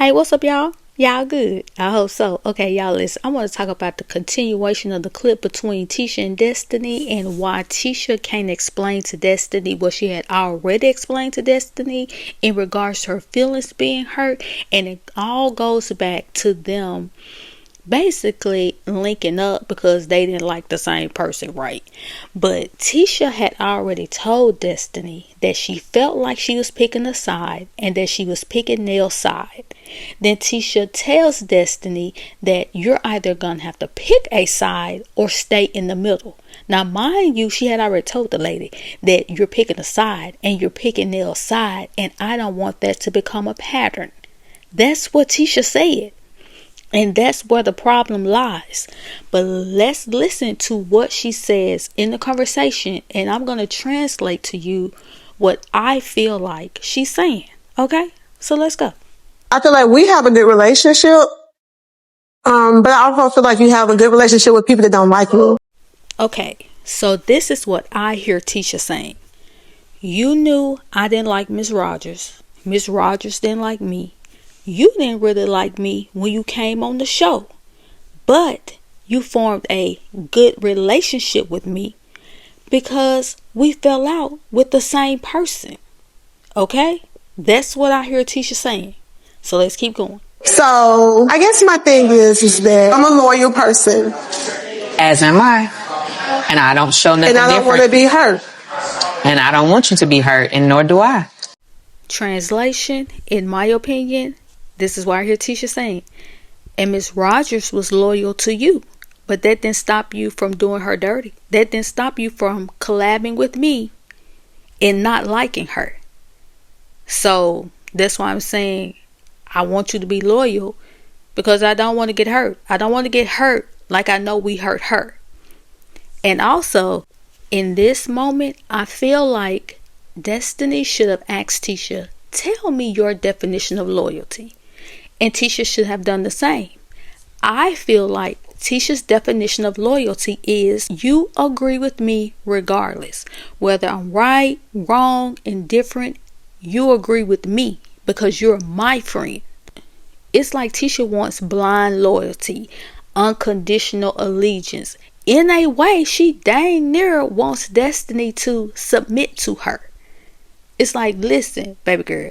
Hey, what's up, y'all? Y'all good? I hope so. Okay, y'all listen. I want to talk about the continuation of the clip between Tisha and Destiny and why Tisha can't explain to Destiny what she had already explained to Destiny in regards to her feelings being hurt. And it all goes back to them basically linking up because they didn't like the same person, right? But Tisha had already told Destiny that she felt like she was picking a side and that she was picking Nell's side. Then Tisha tells Destiny that you're either gonna have to pick a side or stay in the middle. Now, mind you, she had already told the lady that you're picking a side and you're picking Nell's side, and I don't want that to become a pattern. That's what Tisha said. And that's where the problem lies. But let's listen to what she says in the conversation. And I'm going to translate to you what I feel like she's saying. Okay? So let's go. I feel like we have a good relationship. But I also feel like you have a good relationship with people that don't like me. Okay. So this is what I hear Tisha saying. You knew I didn't like Miss Rogers. Miss Rogers didn't like me. You didn't really like me when you came on the show, but you formed a good relationship with me because we fell out with the same person. Okay? That's what I hear Tisha saying. So let's keep going. So I guess my thing is that I'm a loyal person. As am I. And I don't show nothing different. And I don't want to be hurt. And I don't want you to be hurt, and nor do I. Translation, in my opinion, this is what I hear Tisha saying. And Miss Rogers was loyal to you. But that didn't stop you from doing her dirty. That didn't stop you from collabing with me and not liking her. So that's why I'm saying I want you to be loyal because I don't want to get hurt. I don't want to get hurt like I know we hurt her. And also, in this moment, I feel like Destiny should have asked Tisha, tell me your definition of loyalty. And Tisha should have done the same. I feel like Tisha's definition of loyalty is you agree with me regardless. Whether I'm right, wrong, indifferent, you agree with me because you're my friend. It's like Tisha wants blind loyalty, unconditional allegiance. In a way, she dang near wants Destiny to submit to her. It's like, listen, baby girl,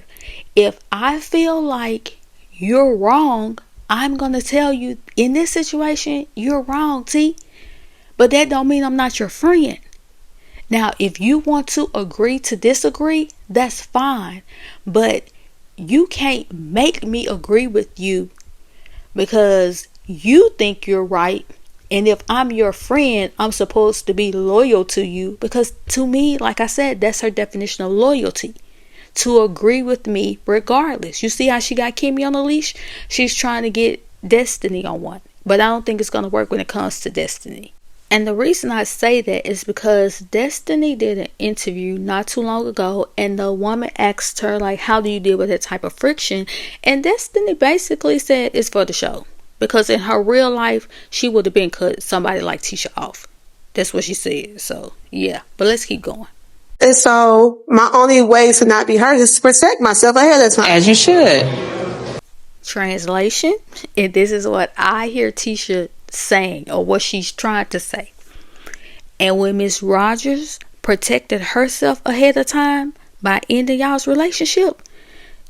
if I feel like you're wrong, I'm going to tell you in this situation, you're wrong, T. But that don't mean I'm not your friend. Now, if you want to agree to disagree, that's fine. But you can't make me agree with you because you think you're right. And if I'm your friend, I'm supposed to be loyal to you because to me, like I said, that's her definition of loyalty. To agree with me regardless. You see how she got Kimmy on the leash? She's trying to get Destiny on one. But I don't think it's going to work when it comes to Destiny. And the reason I say that is because Destiny did an interview not too long ago and the woman asked her, like, how do you deal with that type of friction? And Destiny basically said it's for the show. Because in her real life, she would have been cut somebody like Tisha off. That's what she said. So, yeah. But let's keep going. And so my only way to not be hurt is to protect myself ahead of time. As you should. Translation, and this is what I hear Tisha saying or what she's trying to say. And when Miss Rogers protected herself ahead of time by ending y'all's relationship,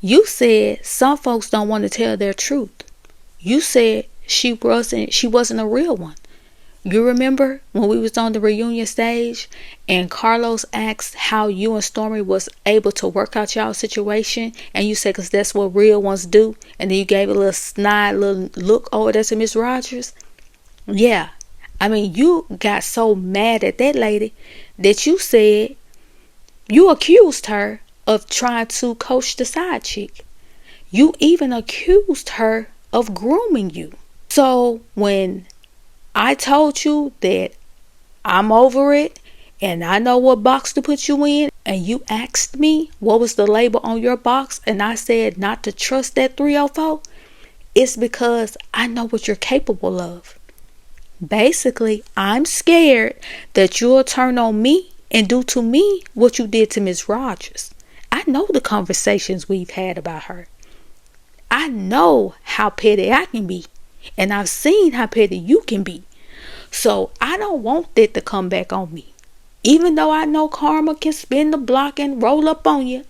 you said some folks don't want to tell their truth. You said she wasn't a real one. You remember when we was on the reunion stage and Carlos asked how you and Stormy was able to work out y'all situation, and you said because that's what real ones do, and then you gave a little snide little look over there to Miss Rogers. Yeah, I mean, you got so mad at that lady that you said you accused her of trying to coach the side chick. You even accused her of grooming you. So when I told you that I'm over it and I know what box to put you in, and you asked me what was the label on your box, and I said not to trust that 304, it's because I know what you're capable of. Basically, I'm scared that you'll turn on me and do to me what you did to Miss Rogers. I know the conversations we've had about her. I know how petty I can be. And I've seen how petty you can be. So I don't want that to come back on me. Even though I know karma can spin the block and roll up on you,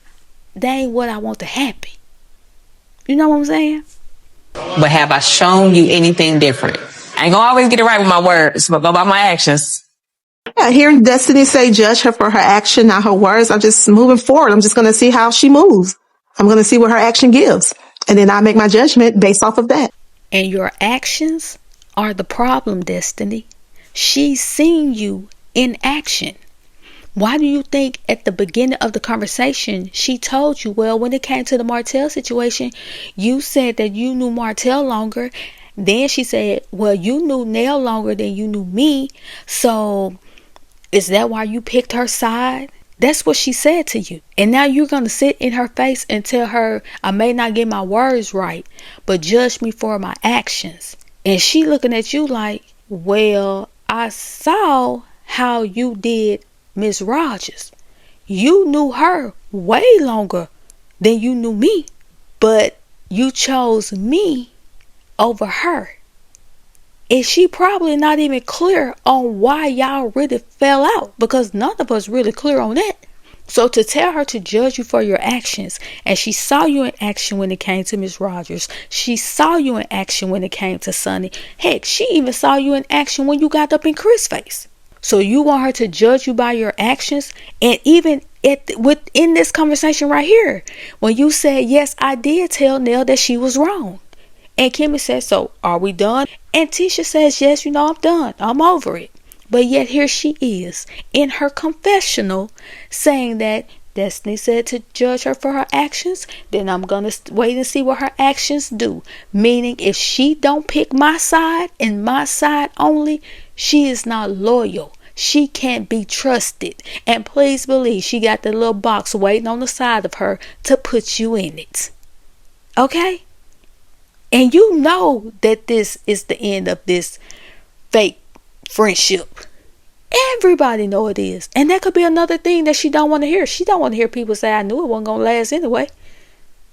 that ain't what I want to happen. You know what I'm saying? But have I shown you anything different? I ain't gonna always get it right with my words, but go by my actions. Yeah, hearing Destiny say judge her for her action, not her words, I'm just moving forward. I'm just going to see how she moves. I'm going to see what her action gives. And then I make my judgment based off of that. And your actions are the problem, Destiny. She's seen you in action. Why do you think at the beginning of the conversation she told you, well, when it came to the Martell situation, you said that you knew Martell longer. Then she said, well, you knew Nell longer than you knew me. So is that why you picked her side? That's what she said to you. And now you're going to sit in her face and tell her, I may not get my words right, but judge me for my actions. And she looking at you like, well, I saw how you did Miss Rogers. You knew her way longer than you knew me, but you chose me over her. And she probably not even clear on why y'all really fell out, because none of us really clear on that. So to tell her to judge you for your actions, and she saw you in action when it came to Miss Rogers, she saw you in action when it came to Sonny. Heck, she even saw you in action when you got up in Chris' face. So you want her to judge you by your actions? And even within this conversation right here, when you said, yes, I did tell Nell that she was wrong. And Kimmy says, so are we done? And Tisha says, yes, I'm done. I'm over it. But yet here she is in her confessional saying that Destiny said to judge her for her actions. Then I'm going to wait and see what her actions do. Meaning if she don't pick my side and my side only, she is not loyal. She can't be trusted. And please believe she got the little box waiting on the side of her to put you in it. Okay? And you know that this is the end of this fake friendship. Everybody know it is. And that could be another thing that she don't want to hear. She don't want to hear people say, I knew it wasn't going to last anyway.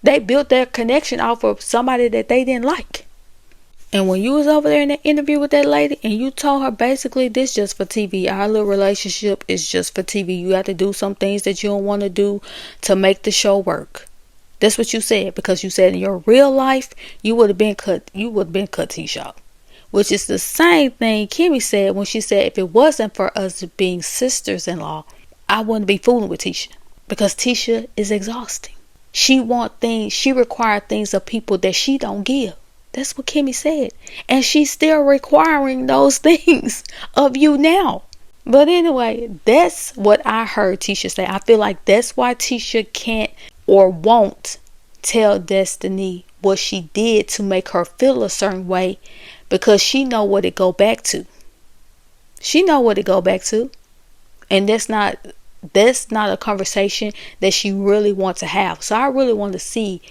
They built their connection off of somebody that they didn't like. And when you was over there in that interview with that lady and you told her basically this just for TV, our little relationship is just for TV. You have to do some things that you don't want to do to make the show work. That's what you said, because you said in your real life you would have been cut Tisha. Which is the same thing Kimmy said when she said if it wasn't for us being sisters-in-law, I wouldn't be fooling with Tisha. Because Tisha is exhausting. She requires things of people that she don't give. That's what Kimmy said. And she's still requiring those things of you now. But anyway, that's what I heard Tisha say. I feel like that's why Tisha can't or won't tell Destiny what she did to make her feel a certain way, because she know what it go back to. She know what it go back to. And that's not a conversation that she really wants to have. So I really want to see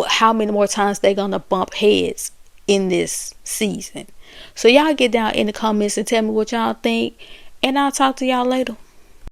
how many more times they're gonna bump heads in this season. So y'all get down in the comments and tell me what y'all think, and I'll talk to y'all later.